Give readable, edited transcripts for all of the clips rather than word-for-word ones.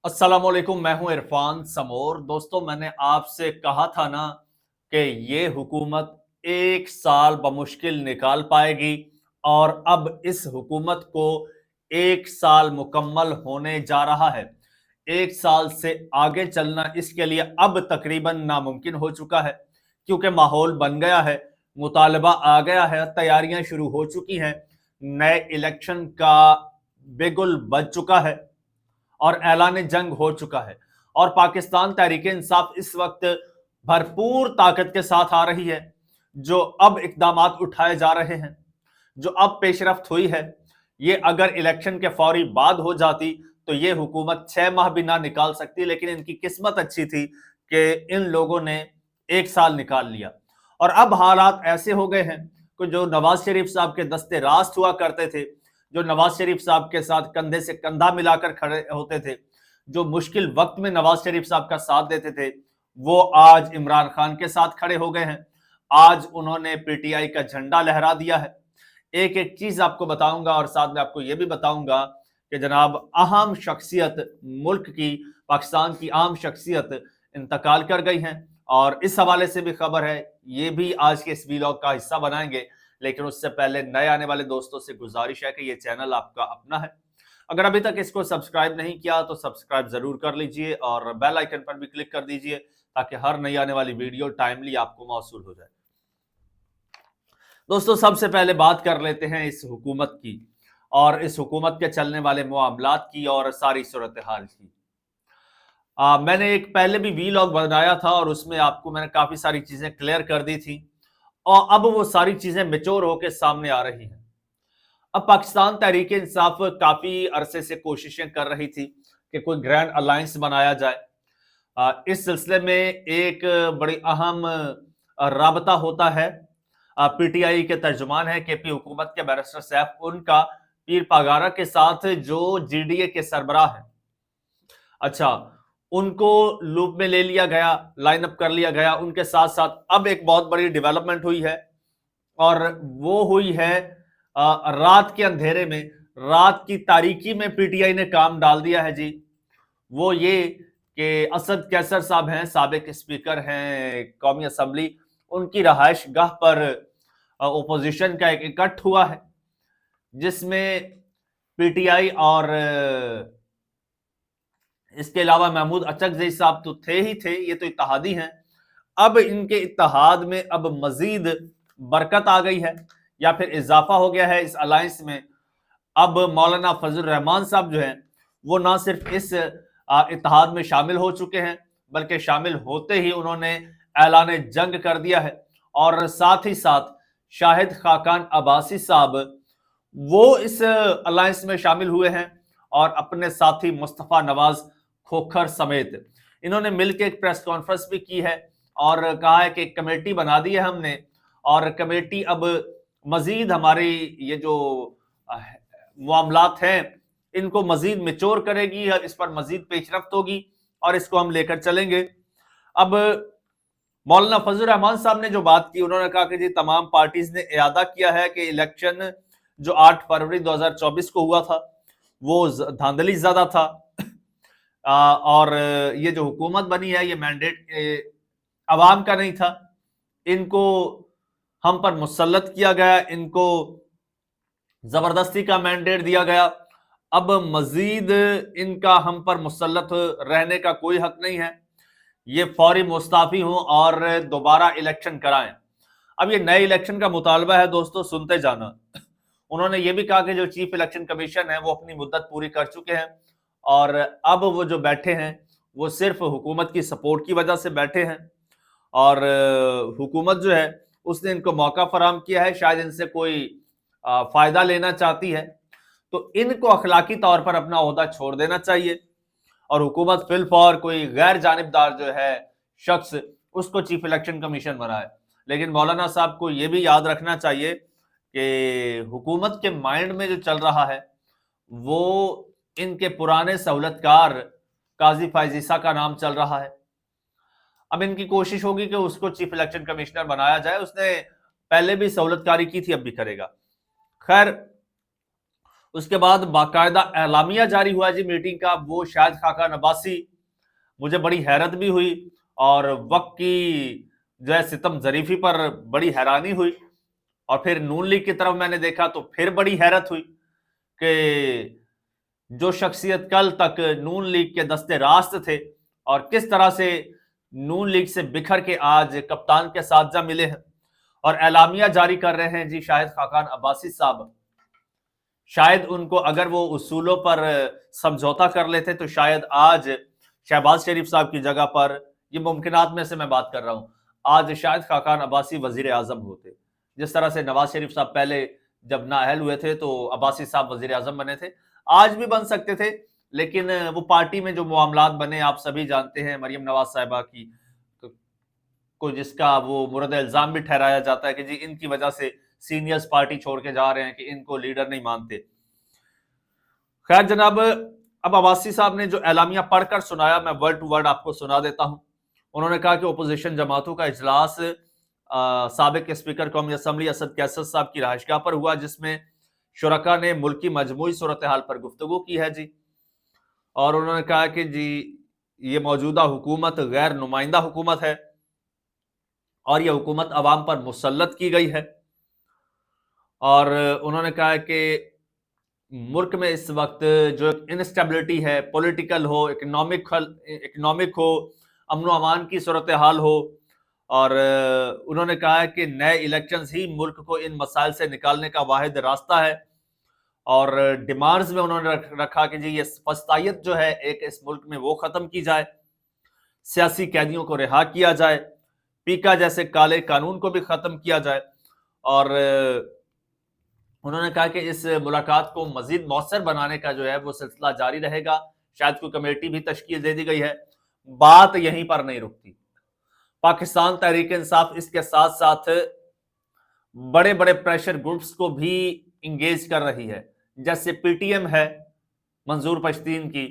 अस्सलामुअलैकुम, मैं हूं इरफान समोर। दोस्तों, मैंने आपसे कहा था ना कि ये हुकूमत 1 साल बमुश्किल निकाल पाएगी और अब इस हुकूमत को 1 साल मुकम्मल होने जा रहा है। 1 साल से आगे चलना इसके लिए अब तकरीबन नामुमकिन हो चुका है, क्योंकि माहौल बन गया है, मुतालबा आ गया है, तैयारियां शुरू हो चुकी हैं, नए इलेक्शन का बिगुल बज चुका है और ऐलान जंग हो चुका है। और पाकिस्तान तहरीक इंसाफ इस वक्त भरपूर ताकत के साथ आ रही है। जो अब इकदाम उठाए जा रहे हैं, जो अब पेशरफ्त हुई है, ये अगर इलेक्शन के फौरी बाद हो जाती तो ये हुकूमत 6 माह भी ना निकाल सकती, लेकिन इनकी किस्मत अच्छी थी कि इन लोगों ने 1 साल निकाल लिया। और अब हालात ऐसे हो गए हैं कि जो नवाज शरीफ साहब के दस्ते रास्त हुआ करते थे, जो नवाज शरीफ साहब के साथ कंधे से कंधा मिलाकर खड़े होते थे, जो मुश्किल वक्त में नवाज शरीफ साहब का साथ देते थे, वो आज इमरान खान के साथ खड़े हो गए हैं। आज उन्होंने पीटीआई का झंडा लहरा दिया है। एक एक चीज आपको बताऊंगा और साथ में आपको यह भी बताऊंगा कि जनाब अहम शख्सियत मुल्क की, पाकिस्तान की अहम शख्सियत इंतकाल कर गई हैं और इस हवाले से भी खबर है। ये भी आज के इस वीलॉग का हिस्सा बनाएंगे, लेकिन उससे पहले नए आने वाले दोस्तों से गुजारिश है कि ये चैनल आपका अपना है। अगर अभी तक इसको सब्सक्राइब नहीं किया तो सब्सक्राइब जरूर कर लीजिए और बेल आइकन पर भी क्लिक कर दीजिए, ताकि हर नई आने वाली वीडियो टाइमली आपको मौसूल हो जाए। दोस्तों, सबसे पहले बात कर लेते हैं इस हुकूमत की और इस हुकूमत के चलने वाले मामलात की और सारी सूरत हाल की। मैंने एक पहले भी वीलॉग बनाया था और उसमें आपको मैंने काफी सारी चीजें क्लियर कर दी थी और अब वो सारी चीजें मेच्योर होकर सामने आ रही हैं। अब पाकिस्तान तहरीक इंसाफ काफी अरसे से कोशिशें कर रही थी कि कोई ग्रैंड अलायंस बनाया जाए। इस सिलसिले में एक बड़ी अहम राबता होता है। पीटीआई के तर्जुमान है केपी हुकूमत के बैरिस्टर सैफ, उनका पीर पागारा के साथ जो जीडीए के सरबराह है, अच्छा, उनको लूप में ले लिया गया, लाइन अप कर लिया गया। उनके साथ साथ अब एक बहुत बड़ी डेवलपमेंट हुई है और वो हुई है रात के अंधेरे में, रात की तारीकी में पीटीआई ने काम डाल दिया है जी। वो ये कि असद कैसर साहब हैं, साबिक स्पीकर हैं कौमी असम्बली, उनकी रहायश गाह पर ओपोजिशन का एक इकट्ठ हुआ है, जिसमें पीटीआई और इसके अलावा महमूद अचकजई साहब तो थे ही थे, ये तो इत्तेहादी हैं। अब इनके इत्तेहाद में अब मजीद बरकत आ गई है या फिर इजाफा हो गया है इस अलायंस में। अब मौलाना फजल रहमान साहब जो हैं, वो ना सिर्फ इस इत्तेहाद में शामिल हो चुके हैं, बल्कि शामिल होते ही उन्होंने ऐलान जंग कर दिया है। और साथ ही साथ शाहिद खाकान अब्बासी साहब, वो इस अलायंस में शामिल हुए हैं और अपने साथी मुस्तफा नवाज खोखर समेत इन्होंने मिलकर एक प्रेस कॉन्फ्रेंस भी की है और कहा है कि कमेटी बना दी है हमने और कमेटी अब मजीद हमारी ये जो मामलात हैं इनको मजीद मेच्योर करेगी और इस पर मजीद पेशरफ्त होगी और इसको हम लेकर चलेंगे। अब मौलाना फजल रहमान साहब ने जो बात की, उन्होंने कहा कि जी तमाम पार्टीज ने इरादा किया है कि इलेक्शन जो 8 फरवरी 2024 को हुआ था वो धांधली ज्यादा था और ये जो हुकूमत बनी है ये मैंडेट अवाम का नहीं था, इनको हम पर मुसल्लत किया गया, इनको जबरदस्ती का मैंडेट दिया गया। अब मजीद इनका हम पर मुसल्लत रहने का कोई हक नहीं है, ये फौरी मुस्ताफी हों और दोबारा इलेक्शन कराएं। अब ये नए इलेक्शन का मुतालबा है दोस्तों, सुनते जाना। उन्होंने ये भी कहा कि जो चीफ इलेक्शन कमीशन है वो अपनी मुद्दत पूरी कर चुके हैं और अब वो जो बैठे हैं वो सिर्फ हुकूमत की सपोर्ट की वजह से बैठे हैं और हुकूमत जो है उसने इनको मौका फराहम किया है, शायद इनसे कोई फायदा लेना चाहती है, तो इनको अखलाकी तौर पर अपना ओहदा छोड़ देना चाहिए और हुकूमत फिलफौर कोई गैर जानिबदार जो है शख्स उसको चीफ इलेक्शन कमीशन बनाए। लेकिन मौलाना साहब को यह भी याद रखना चाहिए कि हुकूमत के माइंड में जो चल रहा है वो इनके पुराने सहूलतकार काजी फायजीसा का नाम चल रहा है। अब इनकी कोशिश होगी कि उसको चीफ इलेक्शन कमिश्नर बनाया जाए, उसने पहले भी सहूलतकारी की थी, अब भी करेगा। खैर, اس کے بعد باقاعدہ اعلامیہ جاری ہوا جی میٹنگ کا، وہ شاہد خاقان عباسی، مجھے بڑی حیرت بھی ہوئی اور وقت کی جو ہے ستم ظریفی پر بڑی حیرانی ہوئی، اور پھر نون لیگ کی طرف میں نے دیکھا تو پھر بڑی حیرت ہوئی کہ جو شخصیت کل تک نون لیگ کے دستے راست تھے اور کس طرح سے نون لیگ سے بکھر کے آج کپتان کے ساتھ ملے ہیں اور اعلامیہ جاری کر رہے ہیں جی شاہد خاقان عباسی صاحب۔ شاید ان کو اگر وہ اصولوں پر سمجھوتا کر لیتے تو شاید آج شہباز شریف صاحب کی جگہ پر، یہ ممکنات میں سے میں بات کر رہا ہوں، آج شاہد خاقان عباسی وزیر اعظم ہوتے، جس طرح سے نواز شریف صاحب پہلے جب نااہل ہوئے تھے تو عباسی صاحب وزیر اعظم بنے تھے، آج بھی بن سکتے تھے، لیکن وہ پارٹی میں جو معاملات بنے آپ سبھی جانتے ہیں، مریم نواز صاحبہ کی کو جس کا وہ مورد الزام بھی ٹھہرایا جاتا ہے کہ جی ان کی وجہ سے سینئرز پارٹی چھوڑ کے جا رہے ہیں کہ ان کو لیڈر نہیں مانتے۔ خیر جناب، اب عباسی صاحب نے جو اعلامیہ پڑھ کر سنایا میں ورڈ ٹو ورڈ آپ کو سنا دیتا ہوں۔ انہوں نے کہا کہ اپوزیشن جماعتوں کا اجلاس سابق اسپیکر قومی اسمبلی اسد کیسر صاحب کی رہائشگاہ پر ہوا، جس میں شرکاء نے ملک کی مجموعی صورتحال پر گفتگو کی ہے جی، اور انہوں نے کہا کہ جی یہ موجودہ حکومت غیر نمائندہ حکومت ہے اور یہ حکومت عوام پر مسلط کی گئی ہے، اور انہوں نے کہا کہ ملک میں اس وقت جو انسٹیبلٹی ہے، پولیٹیکل ہو، اکنامک ہو، امن و امان کی صورتحال ہو، اور انہوں نے کہا کہ نئے الیکشنز ہی ملک کو ان مسائل سے نکالنے کا واحد راستہ ہے، اور ڈیمانڈز میں انہوں نے رکھا کہ جی یہ فسطائیت جو ہے ایک اس ملک میں وہ ختم کی جائے، سیاسی قیدیوں کو رہا کیا جائے، پیکا جیسے کالے قانون کو بھی ختم کیا جائے، اور انہوں نے کہا کہ اس ملاقات کو مزید مؤثر بنانے کا جو ہے وہ سلسلہ جاری رہے گا، شاید کوئی کمیٹی بھی تشکیل دے دی گئی ہے۔ بات یہیں پر نہیں رکتی، پاکستان تحریک انصاف اس کے ساتھ ساتھ بڑے بڑے پریشر گروپس کو بھی انگیج کر رہی ہے، جیسے پی ٹی ایم ہے منظور پشتین کی،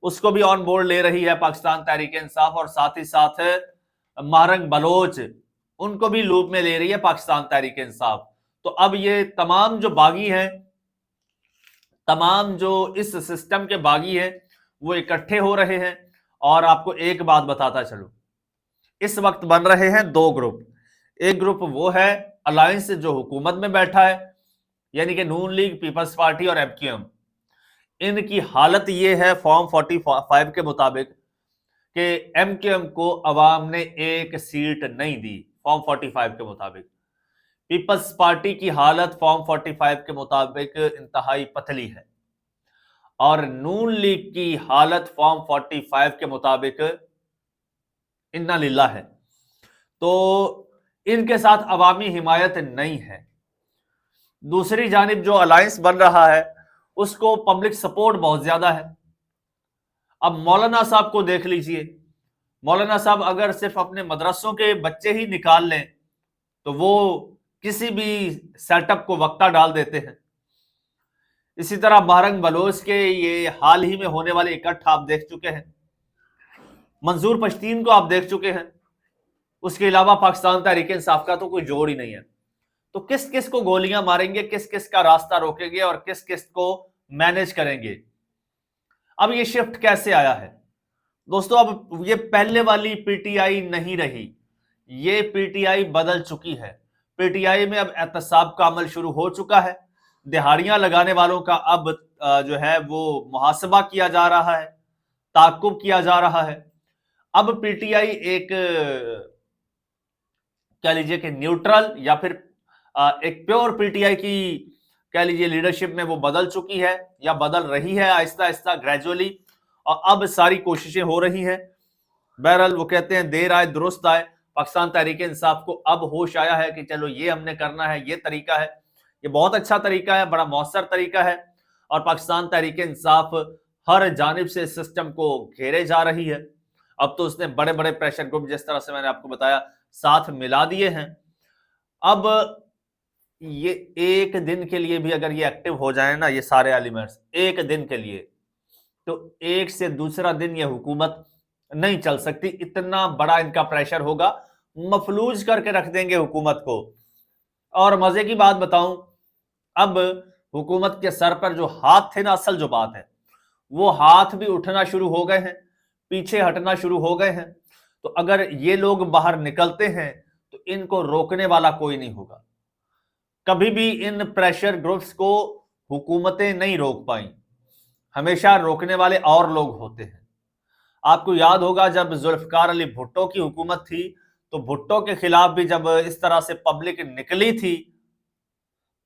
اس کو بھی آن بورڈ لے رہی ہے پاکستان تحریک انصاف، اور ساتھ ہی ساتھ مہرنگ بلوچ ان کو بھی لوپ میں لے رہی ہے پاکستان تحریک انصاف۔ تو اب یہ تمام جو باغی ہیں، تمام جو اس سسٹم کے باغی ہیں، وہ اکٹھے ہو رہے ہیں، اور آپ کو ایک بات بتاتا چلوں، اس وقت بن رہے ہیں دو گروپ، ایک گروپ وہ ہے الائنس جو حکومت میں بیٹھا ہے، یعنی کہ نون لیگ، پیپلز پارٹی اور ایم کیو ایم، ان کی حالت یہ ہے فارم 45 کے مطابق کہ ایم کیو ایم کو عوام نے ایک سیٹ نہیں دی فارم 45 کے مطابق، پیپلز پارٹی کی حالت فارم 45 کے مطابق انتہائی پتلی ہے، اور نون لیگ کی حالت فارم 45 کے مطابق انا للہ ہے، تو ان کے ساتھ عوامی حمایت نہیں ہے۔ دوسری جانب جو الائنس بن رہا ہے اس کو پبلک سپورٹ بہت زیادہ ہے۔ اب مولانا صاحب کو دیکھ لیجئے، مولانا صاحب اگر صرف اپنے مدرسوں کے بچے ہی نکال لیں تو وہ کسی بھی سیٹ اپ کو وقتہ ڈال دیتے ہیں۔ اسی طرح مہرنگ بلوچ کے یہ حال ہی میں ہونے والے اکٹھ آپ دیکھ چکے ہیں، منظور پشتین کو آپ دیکھ چکے ہیں، اس کے علاوہ پاکستان تحریک انصاف کا تو کوئی جوڑ ہی نہیں ہے۔ تو کس کس کو گولیاں ماریں گے، کس کس کا راستہ روکیں گے، اور کس کس کو مینج کریں گے؟ اب یہ شفٹ کیسے آیا ہے دوستو؟ اب یہ پہلے والی پی ٹی آئی نہیں رہی، یہ پی ٹی آئی بدل چکی ہے۔ پی ٹی آئی میں اب احتساب کا عمل شروع ہو چکا ہے، دہاڑیاں لگانے والوں کا اب جو ہے وہ محاسبہ کیا جا رہا ہے، تعاقب کیا جا رہا ہے۔ اب پی ٹی آئی ایک کہہ لیجئے کہ نیوٹرل یا پھر ایک پیور پی ٹی آئی کی کہہ لیجئے لیڈرشپ میں وہ بدل چکی ہے، یا بدل رہی ہے آہستہ آہستہ گریجولی، اور اب ساری کوششیں ہو رہی ہیں۔ بہرحال وہ کہتے ہیں دیر آئے درست آئے، پاکستان تحریک انصاف کو اب ہوش آیا ہے کہ چلو یہ ہم نے کرنا ہے، یہ طریقہ ہے، یہ بہت اچھا طریقہ ہے، بڑا مؤثر طریقہ ہے، اور پاکستان تحریک انصاف ہر جانب سے اس سسٹم کو گھیرے جا رہی ہے۔ اب تو اس نے بڑے بڑے پریشر گروپ جس طرح سے میں نے آپ کو بتایا ساتھ ملا دیے ہیں۔ اب یہ ایک دن کے لیے بھی اگر یہ ایکٹیو ہو جائیں نا، یہ سارے ایلیمنٹس ایک دن کے لیے، تو ایک سے دوسرا دن یہ حکومت نہیں چل سکتی، اتنا بڑا ان کا پریشر ہوگا، مفلوج کر کے رکھ دیں گے حکومت کو۔ اور مزے کی بات بتاؤں، اب हुकूमत के सर पर जो हाथ थे ना, असल जो बात है, वो हाथ भी उठना शुरू हो गए हैं, पीछे हटना शुरू हो गए हैं। तो अगर ये लोग बाहर निकलते हैं तो इनको रोकने वाला कोई नहीं होगा। कभी भी इन प्रेशर ग्रुप्स को हुकूमतें नहीं रोक पाई, हमेशा रोकने वाले और लोग होते हैं। आपको याद होगा जब जुल्फकार अली भुट्टो की हुकूमत थी, तो भुट्टो के खिलाफ भी जब इस तरह से पब्लिक निकली थी,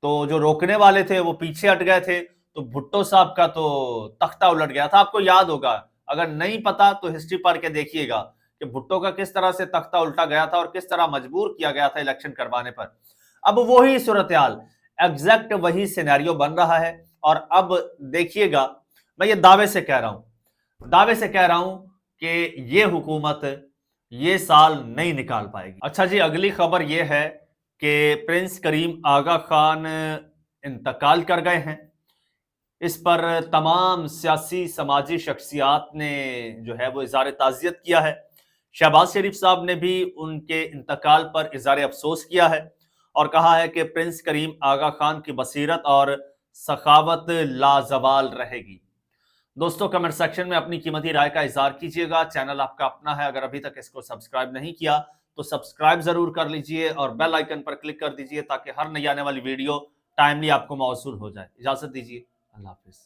तो जो रोकने वाले थे वो पीछे हट गए थे, तो भुट्टो साहब का तो तख्ता उलट गया था। आपको याद होगा, अगर नहीं पता तो हिस्ट्री पढ़ के देखिएगा कि भुट्टो का किस तरह से तख्ता उल्टा गया था और किस तरह मजबूर किया गया था इलेक्शन करवाने पर। अब वही सूरत हाल, एग्जैक्ट वही सिनेरियो बन रहा है। और अब देखिएगा, मैं ये दावे से कह रहा हूं कि ये हुकूमत ये साल नहीं निकाल पाएगी। अच्छा जी, अगली खबर ये है कि प्रिंस करीम आगा खान इंतकाल कर गए हैं। इस पर तमाम सियासी समाजी शख्सियात ने जो है वो इज़हार ताज़ियत किया है। शहबाज शरीफ साहब ने भी उनके इंतकाल पर इज़हार अफसोस किया है और कहा है कि प्रिंस करीम आगा खान की बसीरत और सखावत लाजवाल रहेगी। दोस्तों, कमेंट सेक्शन में अपनी कीमती राय का इज़हार कीजिएगा। चैनल आपका अपना है, अगर अभी तक इसको सब्सक्राइब नहीं किया तो सब्सक्राइब जरूर कर लीजिए और बेल आइकन पर क्लिक कर दीजिए ताकि हर नई आने वाली वीडियो टाइमली आपको मौसूल हो जाए। इजाजत दीजिए, अल्लाह हाफिज।